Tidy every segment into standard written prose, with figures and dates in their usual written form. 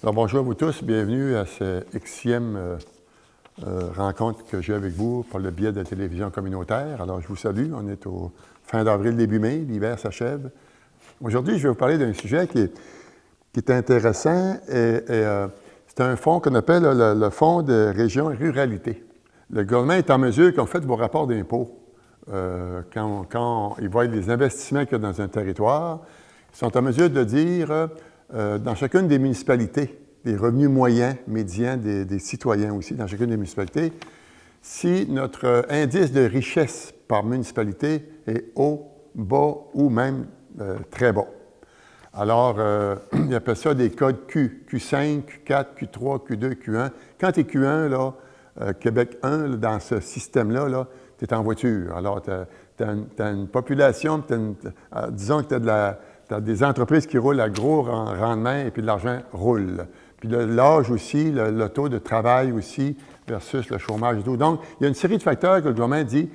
Alors, bonjour à vous tous, bienvenue à cette Xème rencontre que j'ai avec vous par le biais de la télévision communautaire. Alors, je vous salue, on est au fin d'avril, début mai, l'hiver s'achève. Aujourd'hui, je vais vous parler d'un sujet qui est intéressant et c'est un fonds qu'on appelle le Fonds de région et ruralité. Le gouvernement est en mesure, quand vous faites vos rapports d'impôts, quand ils voient les investissements qu'il y a dans un territoire, ils sont en mesure de dire dans chacune des municipalités, les revenus moyens, médians des citoyens aussi, dans chacune des municipalités, si notre indice de richesse par municipalité est haut, bas ou même très bas. Alors, ils appellent ça des codes Q, Q5, Q4, Q3, Q2, Q1. Quand tu es Q1, là, Québec 1, là, dans ce système-là, -là, tu es en voiture. Alors, tu as une population, disons que tu as des entreprises qui roulent à gros rendement et puis l'argent roule. Puis l'âge aussi, le taux de travail aussi versus le chômage et tout. Donc, il y a une série de facteurs que le gouvernement dit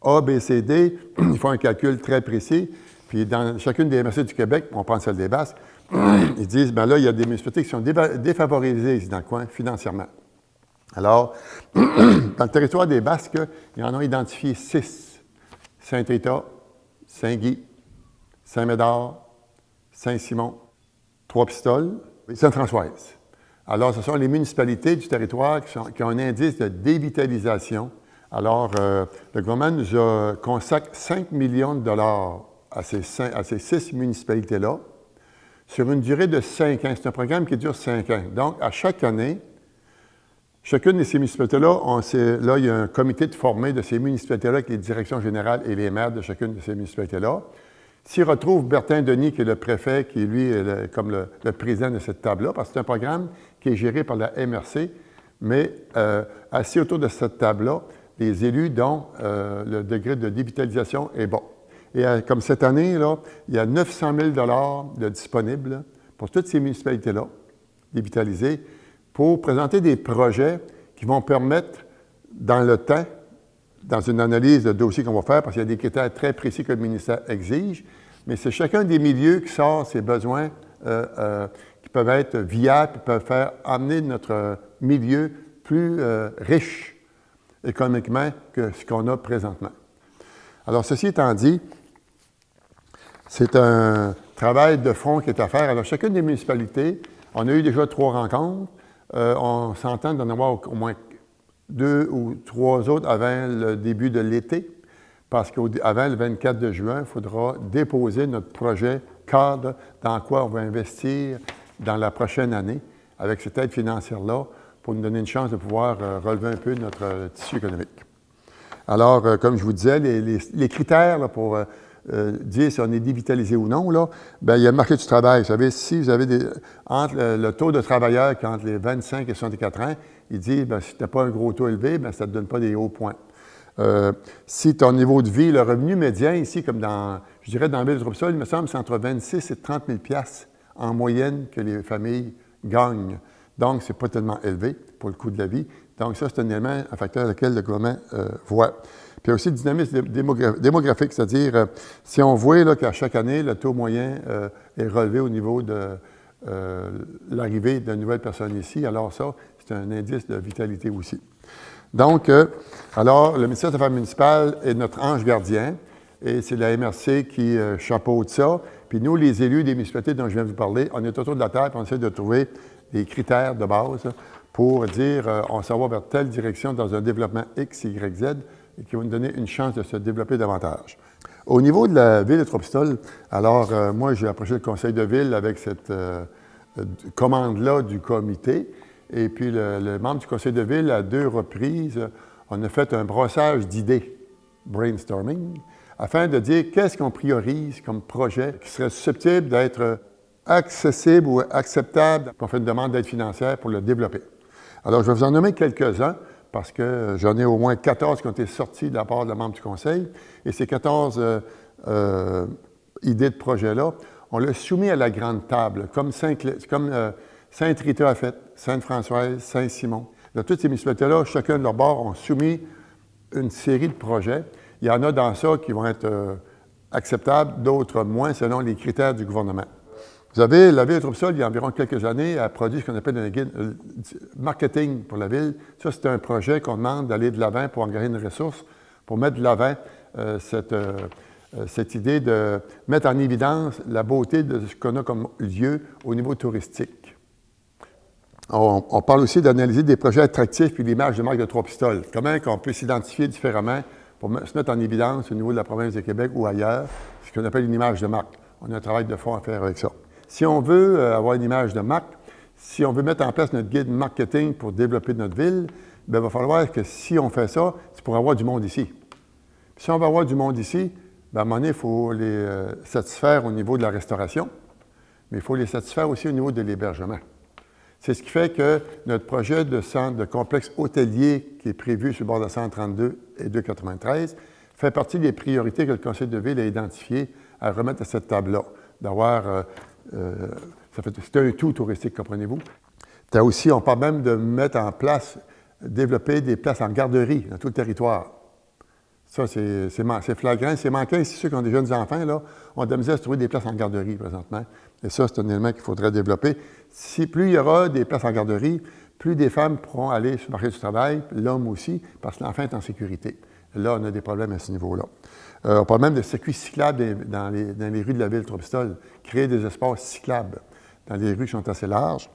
A, B, C, D. Ils font un calcul très précis. Puis dans chacune des MRC du Québec, on prend celle des Basques, ils disent, bien là, il y a des municipalités qui sont défavorisées ici dans le coin financièrement. Alors, dans le territoire des Basques, ils en ont identifié 6. Saint-État, Saint-Guy, Saint-Médard, Saint-Simon, Trois-Pistoles et Sainte-Françoise. Alors, ce sont les municipalités du territoire qui ont un indice de dévitalisation. Alors, le gouvernement nous consacre 5 millions de dollars à ces 6 municipalités-là sur une durée de 5 ans. C'est un programme qui dure 5 ans. Donc, à chaque année, chacune de ces municipalités-là, là, il y a un comité de formé de ces municipalités-là avec les directions générales et les maires de chacune de ces municipalités-là. S'il retrouve Bertin Denis, qui est le préfet, qui lui est comme le président de cette table-là, parce que c'est un programme qui est géré par la MRC, mais assis autour de cette table-là, les élus dont le degré de dévitalisation est bon. Et comme cette année, là, il y a 900 000 $ de disponibles pour toutes ces municipalités-là, dévitalisées, pour présenter des projets qui vont permettre, dans le temps, dans une analyse de dossier qu'on va faire, parce qu'il y a des critères très précis que le ministère exige, mais c'est chacun des milieux qui sort ses besoins qui peuvent être viables, qui peuvent faire amener notre milieu plus riche économiquement que ce qu'on a présentement. Alors, ceci étant dit, c'est un travail de fond qui est à faire. Alors, chacune des municipalités, on a eu déjà 3 rencontres. On s'entend d'en avoir au moins 2 ou 3 autres avant le début de l'été, parce qu'avant le 24 de juin, il faudra déposer notre projet cadre dans quoi on va investir dans la prochaine année avec cette aide financière-là pour nous donner une chance de pouvoir relever un peu notre tissu économique. Alors, comme je vous disais, les critères là, pour dire si on est dévitalisé ou non, là, bien, il y a le marché du travail. Vous savez, si vous avez entre le taux de travailleurs qui est entre les 25 et 64 ans, il dit, bien, si tu n'as pas un gros taux élevé, bien, ça ne te donne pas des hauts points. Si ton niveau de vie, le revenu médian ici, comme je dirais dans la ville de Trois-Pistoles, il me semble que c'est entre 26 et 30 000 $ en moyenne que les familles gagnent. Donc, ce n'est pas tellement élevé pour le coût de la vie. Donc, ça, c'est un élément, un facteur lequel le gouvernement voit. Puis, il y a aussi le dynamisme démographique, c'est-à-dire, si on voit qu'à chaque année, le taux moyen est relevé au niveau de l'arrivée de nouvelles personnes ici, alors ça, c'est un indice de vitalité aussi. Donc, alors, le ministère des Affaires municipales est notre ange gardien et c'est la MRC qui chapeaute ça. Puis nous, les élus des municipalités dont je viens de vous parler, on est autour de la table et on essaie de trouver des critères de base pour dire on s'en va vers telle direction dans un développement X, Y, Z et qui va nous donner une chance de se développer davantage. Au niveau de la ville de Trois-Pistoles, alors moi, j'ai approché le conseil de ville avec cette commande-là du comité. Et puis, le membre du conseil de ville, à 2 reprises, on a fait un brossage d'idées, brainstorming, afin de dire qu'est-ce qu'on priorise comme projet qui serait susceptible d'être accessible ou acceptable. On fait une demande d'aide financière pour le développer. Alors, je vais vous en nommer quelques-uns, parce que j'en ai au moins 14 qui ont été sortis de la part de la membre du conseil. Et ces 14 idées de projet-là, on l'a soumis à la grande table, comme Sainte-Rita a fait, Sainte-Françoise, Saint-Simon. Dans toutes ces municipalités-là, chacun de leur bord ont soumis une série de projets. Il y en a dans ça qui vont être acceptables, d'autres moins, selon les critères du gouvernement. Vous avez la ville de Trompe-Sol, il y a environ quelques années, a produit ce qu'on appelle un guide marketing pour la ville. Ça, c'est un projet qu'on demande d'aller de l'avant pour engager une ressource, pour mettre de l'avant cette idée de mettre en évidence la beauté de ce qu'on a comme lieu au niveau touristique. On parle aussi d'analyser des projets attractifs puis l'image de marque de Trois-Pistoles. Comment on peut s'identifier différemment pour se mettre en évidence au niveau de la province de Québec ou ailleurs, ce qu'on appelle une image de marque. On a un travail de fond à faire avec ça. Si on veut avoir une image de marque, si on veut mettre en place notre guide marketing pour développer notre ville, bien, il va falloir que si on fait ça, c'est pour avoir du monde ici. Puis si on veut avoir du monde ici, bien, à un moment donné, il faut les satisfaire au niveau de la restauration, mais il faut les satisfaire aussi au niveau de l'hébergement. C'est ce qui fait que notre projet de centre de complexe hôtelier qui est prévu sur le bord de la 132 et 293 fait partie des priorités que le conseil de ville a identifiées à remettre à cette table-là, d'avoir... c'est un tout touristique, comprenez-vous. Aussi, on parle même de mettre en place, développer des places en garderie dans tout le territoire. Ça, c'est flagrant, c'est manquant. Ici, ceux qui ont des jeunes enfants, là, on a de la misère à se trouver des places en garderie présentement. Et ça, c'est un élément qu'il faudrait développer. Plus il y aura des places en garderie, plus des femmes pourront aller sur le marché du travail, l'homme aussi, parce que l'enfant est en sécurité. Là, on a des problèmes à ce niveau-là. On parle même de circuits cyclables dans les rues de la ville de Trois-Pistoles, créer des espaces cyclables dans les rues qui sont assez larges.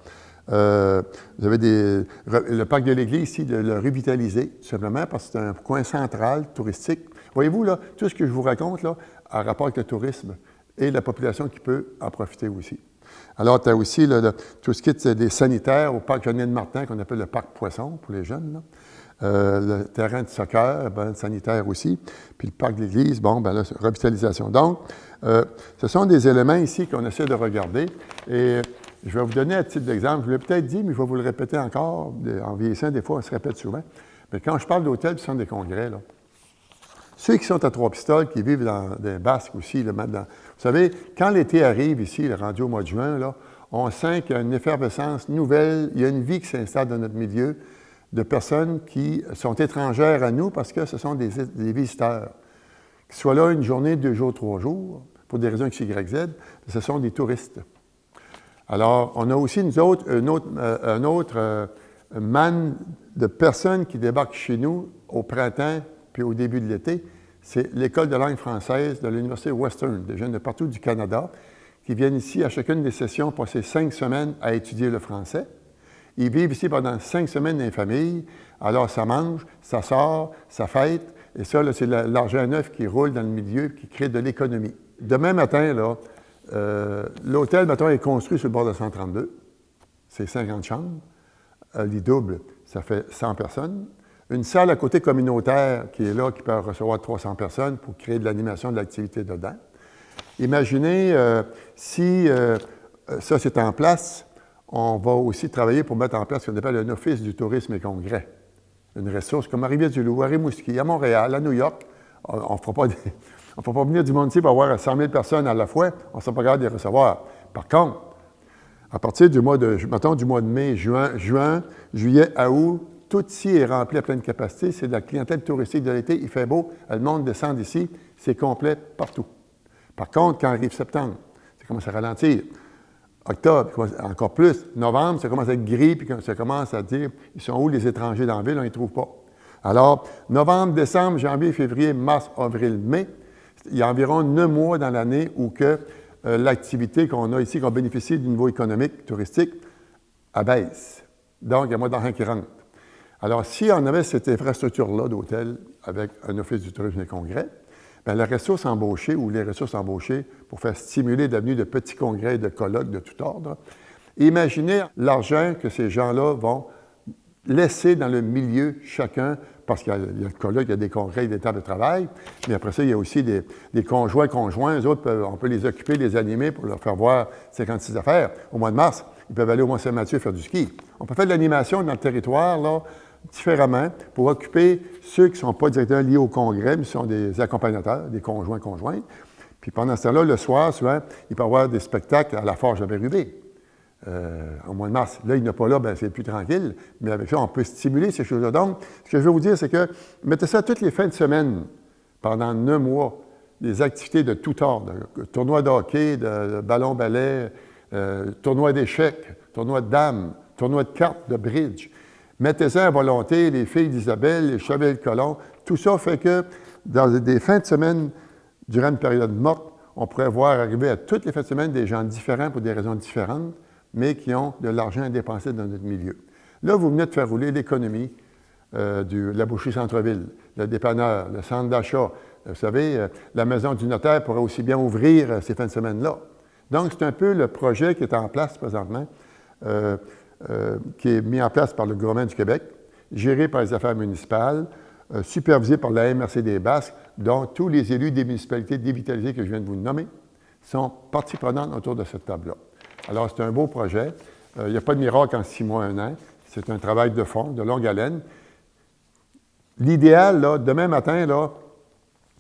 Vous avez le parc de l'Église ici, de le revitaliser, tout simplement, parce que c'est un coin central, touristique. Voyez-vous, là, tout ce que je vous raconte, là, a rapport avec le tourisme et la population qui peut en profiter aussi. Alors, tu as aussi tout ce qui est des sanitaires au parc Jeannette-Martin, qu'on appelle le parc Poisson pour les jeunes, là. Le terrain de soccer, sanitaire aussi, puis le parc de l'Église, bon, ben là, revitalisation. Donc, ce sont des éléments ici qu'on essaie de regarder. Et je vais vous donner un titre d'exemple. Je vous l'ai peut-être dit, mais je vais vous le répéter encore. En vieillissant, des fois, on se répète souvent. Mais quand je parle d'hôtels, ce sont des congrès, là. Ceux qui sont à Trois-Pistoles, qui vivent dans des Basques aussi, là, vous savez, quand l'été arrive ici, rendu au mois de juin, là, on sent qu'il y a une effervescence nouvelle, il y a une vie qui s'installe dans notre milieu, de personnes qui sont étrangères à nous parce que ce sont des visiteurs. Qu'ils soient là une journée, 2 jours, 3 jours, pour des raisons X, Y, Z, ce sont des touristes. Alors, on a aussi, nous autres, un autre manne de personnes qui débarquent chez nous au printemps puis au début de l'été. C'est l'École de langue française de l'Université Western, des jeunes de partout du Canada, qui viennent ici à chacune des sessions passer 5 semaines à étudier le français. Ils vivent ici pendant 5 semaines dans les familles. Alors, ça mange, ça sort, ça fête. Et ça, c'est l'argent neuf qui roule dans le milieu, qui crée de l'économie. Demain matin, là, l'hôtel, mettons, est construit sur le bord de 132. C'est 50 chambres. Lit double, ça fait 100 personnes. Une salle à côté communautaire qui est là, qui peut recevoir 300 personnes pour créer de l'animation, de l'activité dedans. Imaginez si ça, c'est en place, on va aussi travailler pour mettre en place ce qu'on appelle un office du tourisme et congrès. Une ressource comme à Rivière-du-Loup, à Rimouski, à Montréal, à New York. On ne fera pas venir du monde ici pour avoir 100 000 personnes à la fois. On ne sera pas capable de les recevoir. Par contre, à partir du mois de mai, juin, juillet, août, tout ici est rempli à pleine capacité. C'est de la clientèle touristique de l'été. Il fait beau, le monde descend d'ici. C'est complet partout. Par contre, quand arrive septembre, ça commence à ralentir. Octobre, encore plus. Novembre, ça commence à être gris, puis ça commence à dire, ils sont où les étrangers dans la ville? On ne les trouve pas. Alors, novembre, décembre, janvier, février, mars, avril, mai, il y a environ 9 mois dans l'année où que l'activité qu'on a ici, qu'on bénéficie du niveau économique, touristique, abaisse. Donc, il y a moins d'argent qui rentre. Alors, si on avait cette infrastructure-là d'hôtel avec un office du tourisme et congrès, bien, la ressource embauchée ou les ressources embauchées pour faire stimuler la venue de petits congrès et de colloques de tout ordre, imaginez l'argent que ces gens-là vont laisser dans le milieu chacun, parce qu'il y a le colloque, il y a des congrès, des tables de travail, mais après ça, il y a aussi des conjoints, eux autres, on peut les occuper, les animer pour leur faire voir 56 affaires. Au mois de mars, ils peuvent aller au Mont-Saint-Mathieu faire du ski. On peut faire de l'animation dans le territoire, là, différemment, pour occuper ceux qui ne sont pas directement liés au congrès, mais qui sont des accompagnateurs, des conjoints. Puis pendant ce temps-là, le soir, souvent, il peut y avoir des spectacles à la Forge de Bérubé. au mois de mars. Là, il n'est pas là, bien, c'est plus tranquille, mais avec ça, on peut stimuler ces choses-là. Donc, ce que je veux vous dire, c'est que mettez ça toutes les fins de semaine, pendant 9 mois, des activités de tout ordre, tournois de hockey, de ballon-ballet, tournois d'échecs, tournois de dames, tournois de cartes, de bridge. Mettez ça à volonté, les filles d'Isabelle, les chevaliers de Colomb. Tout ça fait que dans des fins de semaine, durant une période morte, on pourrait voir arriver à toutes les fins de semaine des gens différents pour des raisons différentes, mais qui ont de l'argent à dépenser dans notre milieu. Là, vous venez de faire rouler l'économie de la boucherie centre-ville, le dépanneur, le centre d'achat. Vous savez, la maison du notaire pourrait aussi bien ouvrir ces fins de semaine-là. Donc, c'est un peu le projet qui est en place présentement, qui est mis en place par le gouvernement du Québec, géré par les affaires municipales, supervisé par la MRC des Basques, dont tous les élus des municipalités dévitalisées que je viens de vous nommer sont partie prenante autour de cette table-là. Alors, c'est un beau projet. Il n'y a pas de miracle en 6 mois, 1 an. C'est un travail de fond, de longue haleine. L'idéal, là, demain matin, là,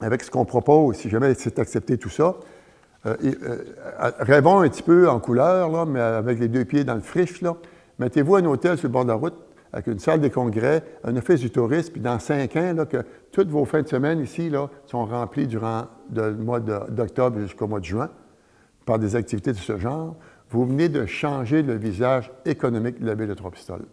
avec ce qu'on propose, si jamais c'est accepté tout ça, rêvons un petit peu en couleur, là, mais avec les 2 pieds dans le friche. Mettez-vous un hôtel sur le bord de la route, avec une salle des congrès, un office du tourisme, puis dans 5 ans, là, que toutes vos fins de semaine ici là, sont remplies durant le mois d'octobre jusqu'au mois de juin par des activités de ce genre. Vous venez de changer le visage économique de la ville de Trois-Pistoles.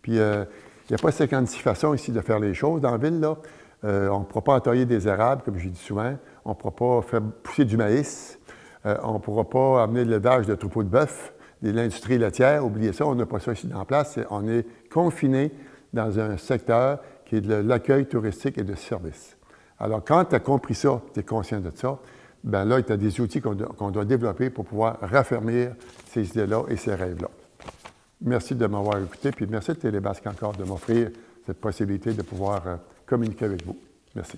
Puis, il n'y a pas 56 façons ici de faire les choses dans la ville. Là. On ne pourra pas entailler des érables, comme j'ai dit souvent. On ne pourra pas faire pousser du maïs. On ne pourra pas amener de l'élevage de troupeaux de bœuf, de l'industrie laitière. Oubliez ça, on n'a pas ça ici en place. On est confiné dans un secteur qui est de l'accueil touristique et de service. Alors, quand tu as compris ça, tu es conscient de ça, bien là, tu as des outils qu'on doit développer pour pouvoir raffermir ces idées-là et ces rêves-là. Merci de m'avoir écouté, puis merci de Télébasque encore de m'offrir cette possibilité de pouvoir communiquer avec vous. Merci.